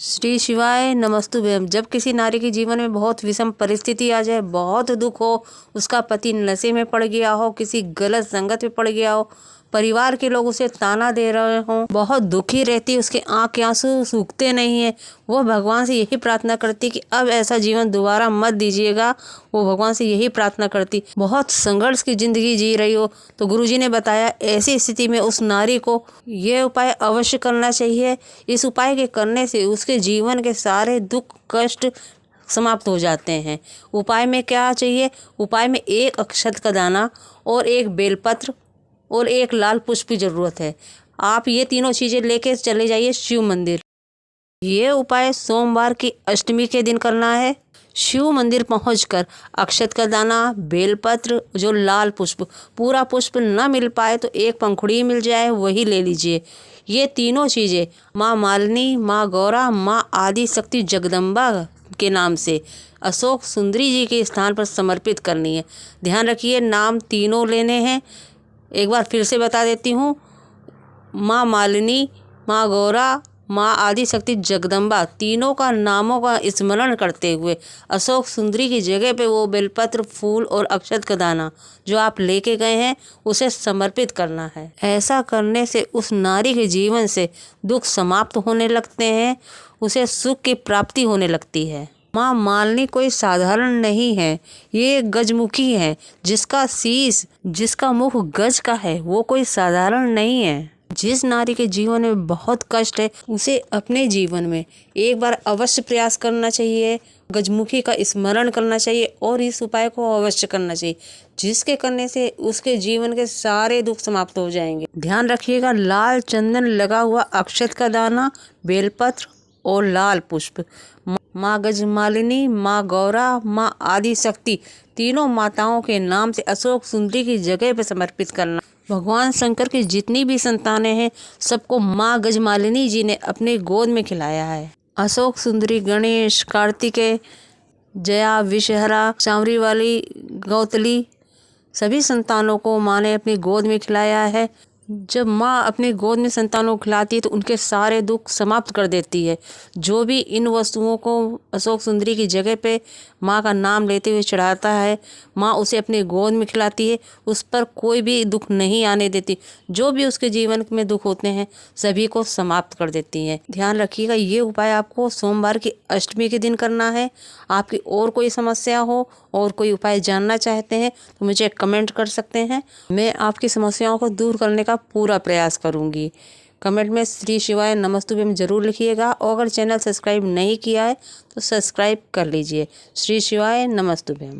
श्री शिवाय नमस्तुभ्यम। जब किसी नारी के जीवन में बहुत विषम परिस्थिति आ जाए, बहुत दुख हो, उसका पति नशे में पड़ गया हो, किसी गलत संगत में पड़ गया हो, परिवार के लोग उसे ताना दे रहे हों, बहुत दुखी रहती, उसके आँख के आंसू सूखते नहीं है, वो भगवान से यही प्रार्थना करती कि अब ऐसा जीवन दोबारा मत दीजिएगा। वो भगवान से यही प्रार्थना करती। बहुत संघर्ष की जिंदगी जी रही हो तो गुरुजी ने बताया ऐसी स्थिति में उस नारी को ये उपाय अवश्य करना चाहिए। इस उपाय के करने से उसके जीवन के सारे दुख कष्ट समाप्त हो जाते हैं। उपाय में क्या चाहिए? उपाय में एक अक्षत का दाना और एक बेलपत्र और एक लाल पुष्प की ज़रूरत है। आप ये तीनों चीज़ें लेके चले जाइए शिव मंदिर। ये उपाय सोमवार की अष्टमी के दिन करना है। शिव मंदिर पहुंचकर अक्षत का दाना, बेलपत्र, जो लाल पुष्प, पूरा पुष्प न मिल पाए तो एक पंखुड़ी मिल जाए वही ले लीजिए। ये तीनों चीज़ें माँ मालिनी, माँ गौरा, माँ आदि शक्ति जगदम्बा के नाम से अशोक सुंदरी जी के स्थान पर समर्पित करनी है। ध्यान रखिए, नाम तीनों लेने हैं। एक बार फिर से बता देती हूँ। माँ मालिनी, माँ गौरा, माँ आदि शक्ति जगदम्बा, तीनों का नामों का स्मरण करते हुए अशोक सुंदरी की जगह पे वो बेलपत्र, फूल और अक्षत का दाना जो आप लेके गए हैं उसे समर्पित करना है। ऐसा करने से उस नारी के जीवन से दुख समाप्त होने लगते हैं, उसे सुख की प्राप्ति होने लगती है। माँ मालिनी कोई साधारण नहीं है, ये गजमुखी है। जिसका शीश, जिसका मुख गज का है, वो कोई साधारण नहीं है। जिस नारी के जीवन में बहुत कष्ट है उसे अपने जीवन में एक बार अवश्य प्रयास करना चाहिए, गजमुखी का स्मरण करना चाहिए और इस उपाय को अवश्य करना चाहिए, जिसके करने से उसके जीवन के सारे दुख समाप्त हो जाएंगे। ध्यान रखिएगा, लाल चंदन लगा हुआ अक्षत का दाना, बेलपत्र और लाल पुष्प माँ गजमालिनी, माँ गौरा, माँ आदि शक्ति, तीनों माताओं के नाम से अशोक सुंदरी की जगह पर समर्पित करना। भगवान शंकर की जितनी भी संतानें हैं सबको माँ गजमालिनी जी ने अपने गोद में खिलाया है। अशोक सुंदरी, गणेश, कार्तिकेय, जया, विषहरा, सांवरी वाली, गौतली, सभी संतानों को माँ ने अपनी गोद में खिलाया है। जब माँ अपनी गोद में संतानों को खिलाती है तो उनके सारे दुख समाप्त कर देती है। जो भी इन वस्तुओं को अशोक सुंदरी की जगह पे माँ का नाम लेते हुए चढ़ाता है, माँ उसे अपने गोद में खिलाती है, उस पर कोई भी दुख नहीं आने देती। जो भी उसके जीवन में दुख होते हैं सभी को समाप्त कर देती हैं। ध्यान रखिएगा, ये उपाय आपको सोमवार की अष्टमी के दिन करना है। आपकी और कोई समस्या हो और कोई उपाय जानना चाहते हैं तो मुझे कमेंट कर सकते हैं। मैं आपकी समस्याओं को दूर करने का पूरा प्रयास करूंगी। कमेंट में श्री शिवाय नमस्तुभ्यम जरूर लिखिएगा और अगर चैनल सब्सक्राइब नहीं किया है तो सब्सक्राइब कर लीजिए। श्री शिवाय नमस्तुभ्यम।